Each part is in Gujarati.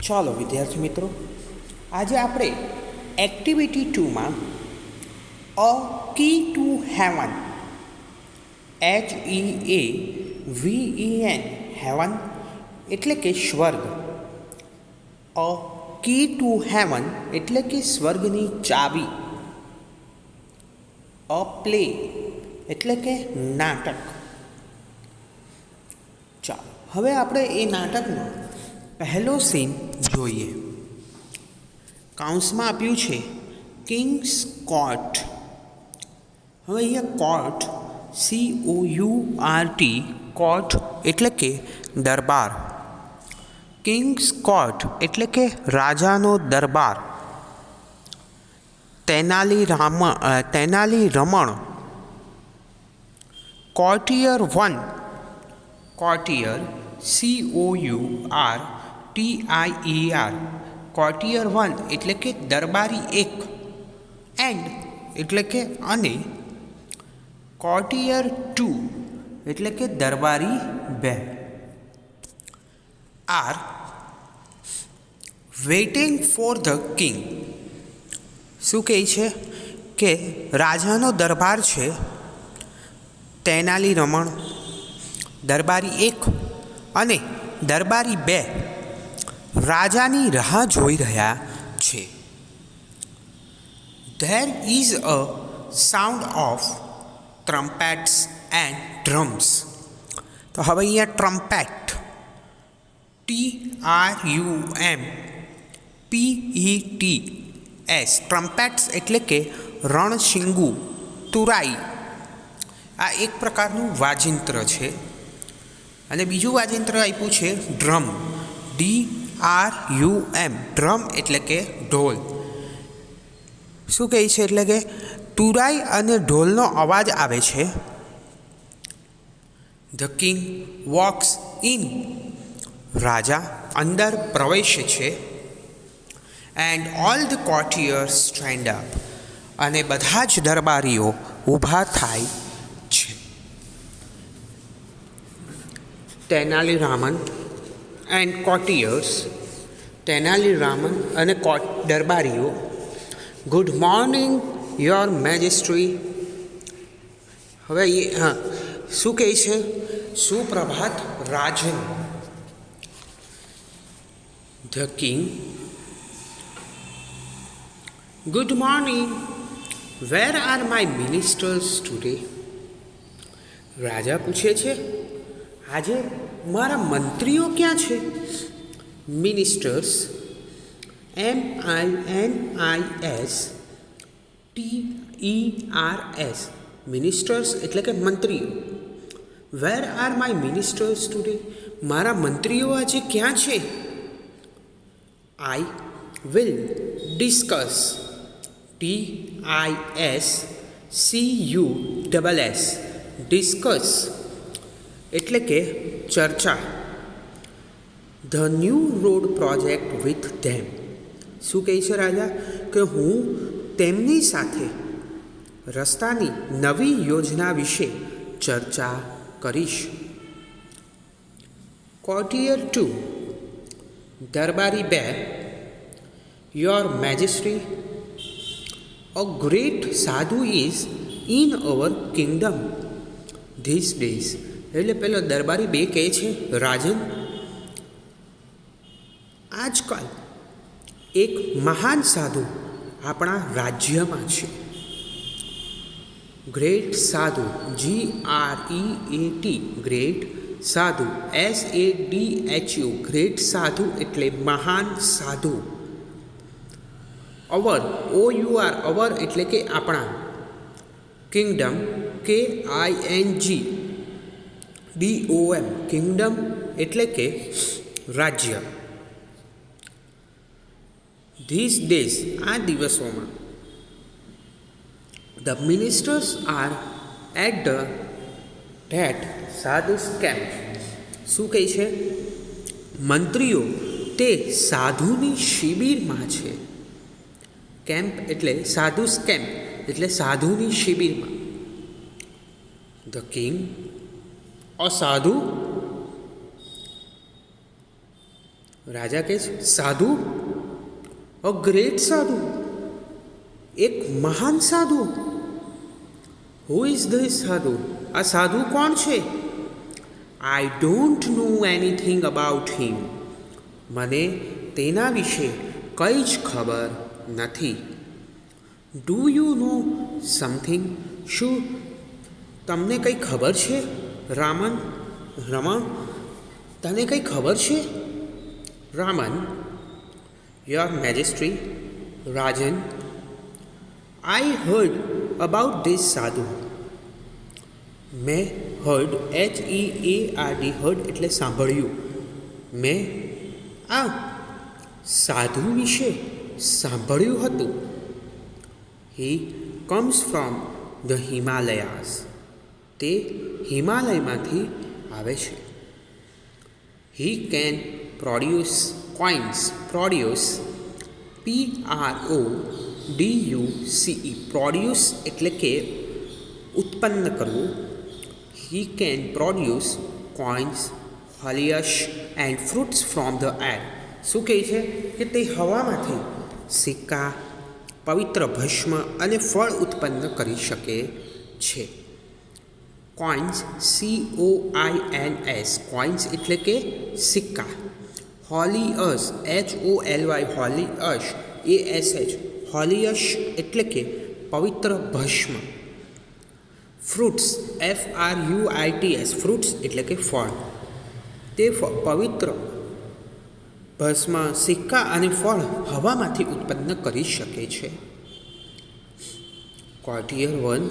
ચાલો વિદ્યાર્થી મિત્રો, આજે આપણે એક્ટિવિટી 2માં a key to heaven HEAVEN heaven એટલે કે સ્વર્ગ, અ કી ટુ હેવન એટલે કે સ્વર્ગની ચાવી, અ પ્લે એટલે કે નાટક. ચાલો હવે આપણે એ નાટકનો પહેલો સીન જોઈએ. કાઉન્સમાં આપ્યું છે કિંગ્સ કોર્ટ. હવે અહીંયા કોર્ટ COURT કોર્ટ એટલે કે દરબાર, કિંગ્સ કોર્ટ એટલે કે રાજાનો દરબાર. તેનાલી રમણ, કોર્ટિયર 1, કોર્ટિયર COURTIER કોર્ટિયર 1 એટલે કે દરબારી 1, એન્ડ એટલે કે અને, કોર્ટિયર 2 એટલે કે દરબારી 2 are waiting for the king. શું કહે છે કે રાજાનો દરબાર છે, તેનાલી રમણ દરબારી 1 અને દરબારી 2 રાજાની રાહ જોઈ રહ્યા છે. There is a sound of trumpets and drums. તો હવે અહીંયા ટ્રમ્પેટ TRUMPETS ટ્રમ્પેટ્સ એટલે કે રણશીંગુ, તુરાઈ. આ એક પ્રકારનું વાજિંત્ર છે. અને બીજું વાજિંત્ર આપ્યું છે ડ્રમ, DRUM ડ્રમ એટલે કે ઢોલ. શું કહે છે એટલે કે તુરાઈ અને ઢોલનો અવાજ આવે છે. ધ કિંગ વોક્સ ઇન રાજા અંદર પ્રવેશે છે. And all the courtiers stand up અને બધા જ દરબારીઓ ઊભા થાય છે. તેનાલી રામન એન્ડ કોર્ટિયર્સ, તેનાલી રામન અને દરબારીઓ. Good morning your majesty. હવે શું કહે છે? સુપ્રભાત રાજન. The king good morning, where are my ministers today. રાજા પૂછે છે આજે મારા મંત્રીઓ ક્યાં છે? મિનિસ્ટર્સ MINISTERS મિનિસ્ટર્સ એટલે કે મંત્રીઓ. વેર આર માય મિનિસ્ટર્સ ટુડે મારા મંત્રીઓ આજે ક્યાં છે? I will discuss DISCUSS discuss એટલે કે ચર્ચા. The new road project with them. શું કહે છે રાજા કે હું તેમની સાથે રસ્તાની નવી યોજના વિશે ચર્ચા કરીશ. કોર્ટિયર 2 દરબારી 2 યોર મેજેસ્ટ્રી, અ ગ્રેટ સાધુ is in our kingdom this days. એટલે પેલો દરબારી 2 કહે છે રાજન, આજકાલ એક મહાન સાધુ આપણા રાજ્યમાં છે. ગ્રેટ સાધુ GREAT ગ્રેટ સાધુ SADHU ગ્રેટ સાધુ એટલે મહાન સાધુ. અવર OUR અવર એટલે કે આપણા. કિંગડમ KINGDOM કિંગડમ એટલે કે રાજ્ય. ધીસ ડેઝ આ દિવસોમાં. The ministers are at the that sadhus camp. શું કહે છે? મંત્રીઓ તે સાધુની શિબિરમાં છે. કેમ્પ એટલે સાધુસ કેમ્પ એટલે સાધુની શિબિરમાં. ધ કિંગ અ સાધુ રાજા કહે છે, સાધુ? અ ગ્રેટ સાધુ, એક મહાન સાધુ. હુ ઇઝ ધીસ સાધુ? આ સાધુ કોણ છે? I don't know anything about him. મને તેના વિશે કંઈ જ ખબર નથી. Do you know something? શું તમને કંઈ ખબર છે? રમણ, તને કંઈ ખબર છે? રામન, યોર મેજેસ્ટ્રી, રાજન, I heard about this sadhu. મેં હર્ડ, HEARD, હર્ડ એટલે સાંભળ્યું. મેં આ સાધુ વિશે સાંભળ્યું હતું. He comes from the Himalayas. તે હિમાલયમાંથી આવે છે. He can produce coins. Produce, PRODUCE, produce એટલે કે ઉત્પન્ન કરવું. He can produce coins, foliage and fruits from the air. શું કહે છે કે તે હવામાંથી સિક્કા, પવિત્ર ભસ્મ અને ફળ ઉત્પન્ન કરી શકે છે. કોઇન્સ, COINS, કોઇન્સ એટલે કે સિક્કા. હોલિયસ, HOLY, હોલિયશ, ASH, હોલિયશ એટલે કે પવિત્ર ભસ્મ. ફ્રૂટ્સ, FRUITS, ફ્રૂટ્સ એટલે કે ફળ. તે પવિત્ર ભસ્મ, સિક્કા અને ફળ હવામાંથી ઉત્પન્ન કરી શકે છે. Courtier 1.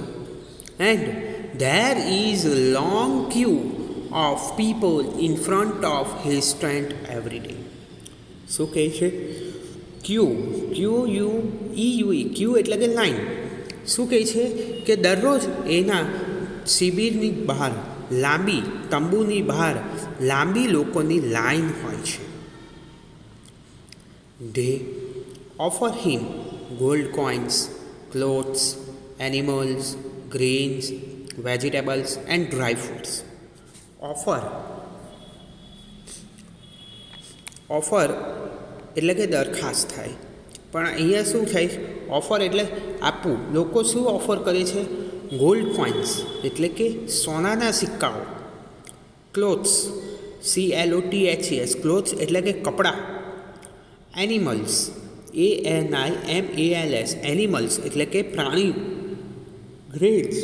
And there is a long queue of people in front of his tent every day. શું કહે છે? QUEUE, ક્યુ એટલે કે લાઈન. શું કહે છે કે દરરોજ એના શિબિરની બહાર, લાંબી તંબુની બહાર લાંબી લોકોની લાઈન હોય છે. They offer him gold coins, clothes, animals, grains, vegetables and dry fruits. Offer એટલે કે દરખાસ્ત થાય, પણ અહીંયા શું થાય? ઓફર એટલે આપવું. લોકો શું ઓફર કરે છે? ગોલ્ડ કોઇન્સ એટલે કે સોનાના સિક્કાઓ. ક્લોથ્સ, CLOTHES, ક્લોથ્સ એટલે કે કપડાં. એનિમલ્સ, ANIMALS, એનિમલ્સ એટલે કે પ્રાણી. ગ્રેન્સ,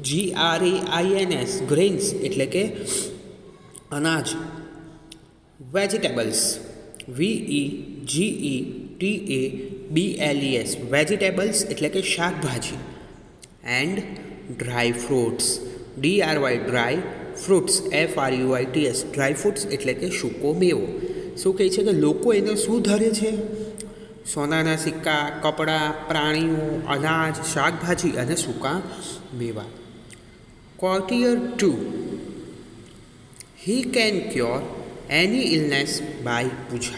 GRAINS, ગ્રેન્સ એટલે કે અનાજ. વેજીટેબલ્સ, VEGETABLES, વેજીટેબલ્સ એટલે કે શાકભાજી. And dry fruits, DRY, dry fruits, FRUITS, dry fruits એટલે કે સૂકો મેવો. શું કહે છે કે લોકો એને શું ધરે છે? સોનાના સિક્કા, કપડાં, પ્રાણીઓ, અનાજ, શાકભાજી અને સૂકા મેવા. Courtier 2. He can cure any illness by puja.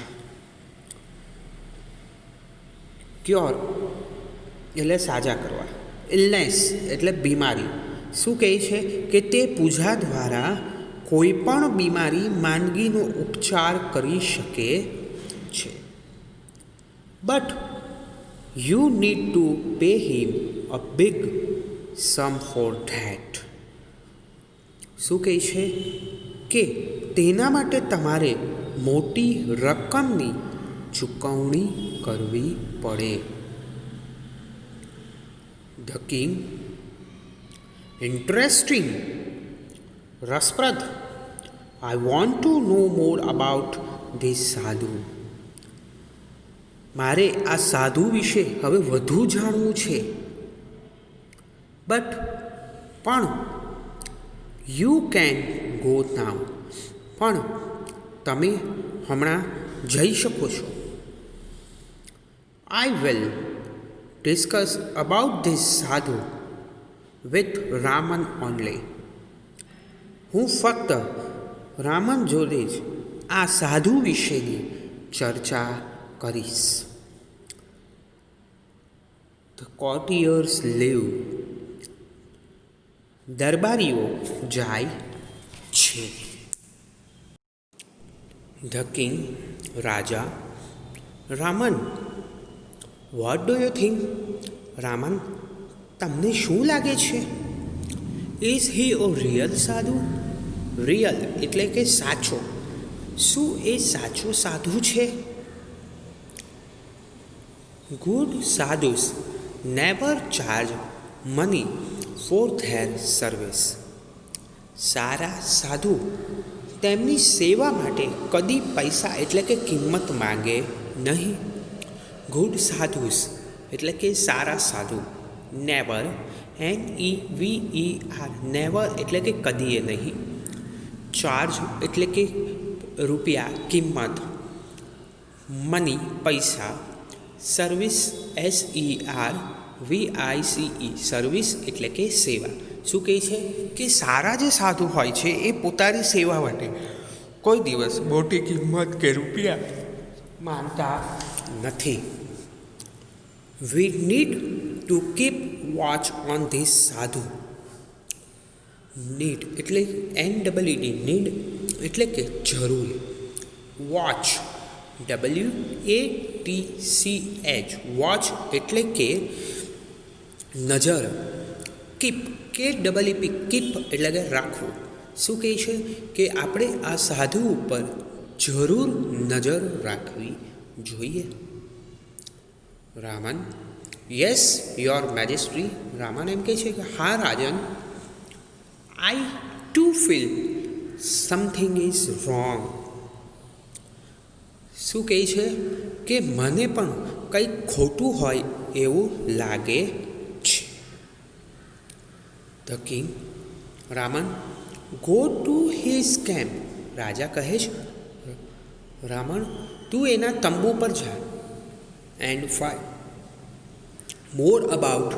Cure એટલે સાજા કરવા. ઇલનેસ એટલે બીમારી. શું કહે છે કે તે પૂજા દ્વારા કોઈ પણ બીમારી, માંદગીનો ઉપચાર કરી શકે છે. But you need to pay him a big sum for that. શું કહે છે કે તેના માટે તમારે મોટી રકમની ચૂકવણી કરવી પડે. The king. ઇન્ટરેસ્ટિંગ, રસપ્રદ. I want to know more about this sadhu. મારે આ સાધુ વિશે હવે વધુ જાણવું છે. પણ યુ કેન ગો નાવ. પણ તમે હમણાં જઈ શકો છો. I will discuss about this સાધુ વિથ રામન ઓનલી. હું ફક્ત રામન જોડે જ આ સાધુ વિશેની ચર્ચા કરીશ. The કોર્ટિયર્સ leave. દરબારીઓ જાય છે. ધ કિંગ, રાજા. Raman, what do you think? Raman, તમને શું લાગે છે? Is he a real sadhu? Real એટલે કે સાચો. શું એ સાચો સાધુ છે? Good sadhus never charge money for their service. સારા સાધુ તેમની સેવા માટે કદી પૈસા એટલે કે કિંમત માંગે નહીં. ગુડ સાધુસ એટલે કે સારા સાધુ. નેવર, NEVER, નેવર એટલે કે કદીએ નહીં. ચાર્જ એટલે કે રૂપિયા, કિંમત. મની પૈસા. સર્વિસ SERVICE, સર્વિસ એટલે કે સેવા. શું કહે છે કે સારા જે સાધુ હોય છે એ પોતાની સેવા માટે કોઈ દિવસ મોટી કિંમત કે રૂપિયા માંગતા નથી. We need to keep watch on this સાધુ. નીડ એટલે NEED, નીડ એટલે કે જરૂર. વોચ WATCH, વોચ એટલે કે નજર. કીપ KEEP, કીપ એટલે કે રાખવું. શું કહે છે કે આપણે આ સાધુ ઉપર જરૂર નજર રાખવી જોઈએ. Raman, yes your majesty. Raman એમ કહે છે કે હા રાજન, I too feel something is wrong. શું કહે છે કે મને પણ કંઈક ખોટું હોય એવું લાગે છે. The king, Raman, go to his camp. રાજા કહે છે રામણ, તું એના તંબુ પર જા. And find more about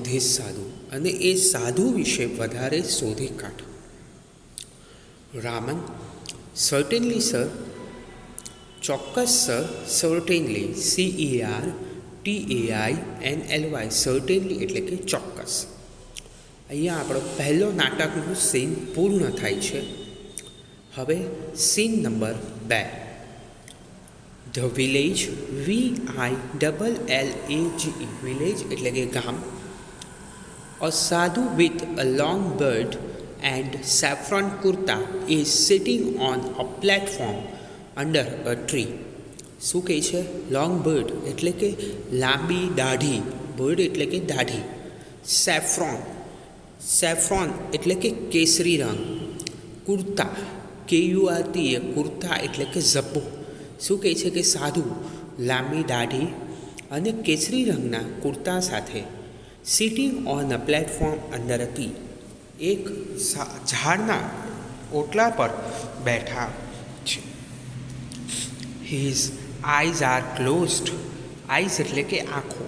this sadhu, અને એ સાધુ વિશે વધારે શોધી કાઢ. Raman, certainly sir. ચોક્કસ સર. સર્ટેનલી, CERTAINLY, સર્ટેનલી એટલે કે ચોક્કસ. અહીંયા આપણો પહેલો નાટકનો સીન પૂર્ણ થાય છે. હવે scene number 2. The village, VILLAGE, village એટલે કે ગામ. અ સાધુ with a long bird and saffron kurta is sitting on a platform under a tree. શું કહે છે? લોંગ બર્ડ એટલે કે લાંબી દાઢી. બર્ડ એટલે કે દાઢી. સેફ્રોન, સેફ્રોન એટલે કે કેસરી રંગ. કુર્તા, KURTA, કુર્તા એટલે કે ઝબ્બો. શું કહે છે કે સાધુ લાંબી દાઢી અને કેસરી રંગના કુર્તા સાથે sitting on a platform under a tree, એક ઝાડના ઓટલા પર બેઠા છે. His eyes are closed. Eyes એટલે કે આંખો.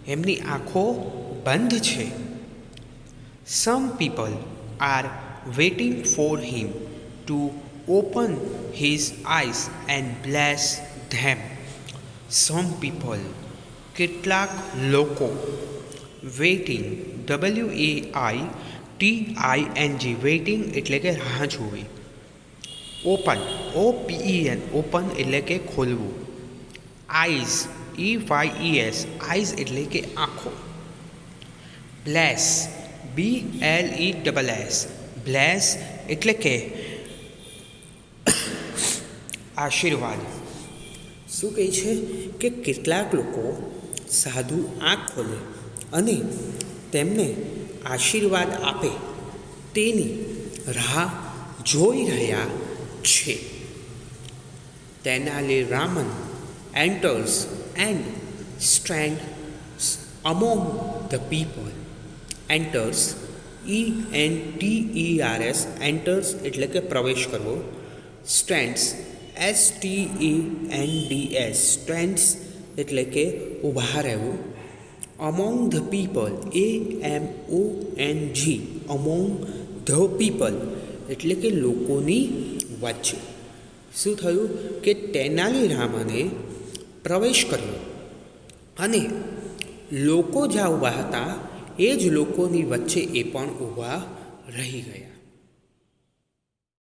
એમની આંખો બંધ છે. Some people are waiting for him to open his eyes and bless them. Some people, કેટલાક લોકો. વેઇટિંગ, WAITING, વેઇટિંગ એટલે કે રાહ જોવી. ઓપન, OPEN, ઓપન એટલે કે ખોલવું. આઈઝ, EYES, આઈઝ એટલે કે આંખો. બ્લેસ, BLESS, બ્લેસ એટલે કે આશીર્વાદ. શું કહે છે કે કેટલાક લોકો સાધુ આંખ ખોલે અને તેમને આશીર્વાદ આપે તેની રાહ જોઈ રહ્યા છે. Tenali Raman enters and stands among the people. enters, ENTERS, enters એટલે કે પ્રવેશ કરવો. stands, STANDS, stands એટલે કે ઊભા રહેવું. among the people, AMONG, among the people એટલે કે લોકોની વચ્ચે. શું થયું કે તેનાલી રામને પ્રવેશ કર્યો અને લોકો જ્યાં ઊભા હતા એ જ લોકોની વચ્ચે એ પણ ઊભા રહી ગયા.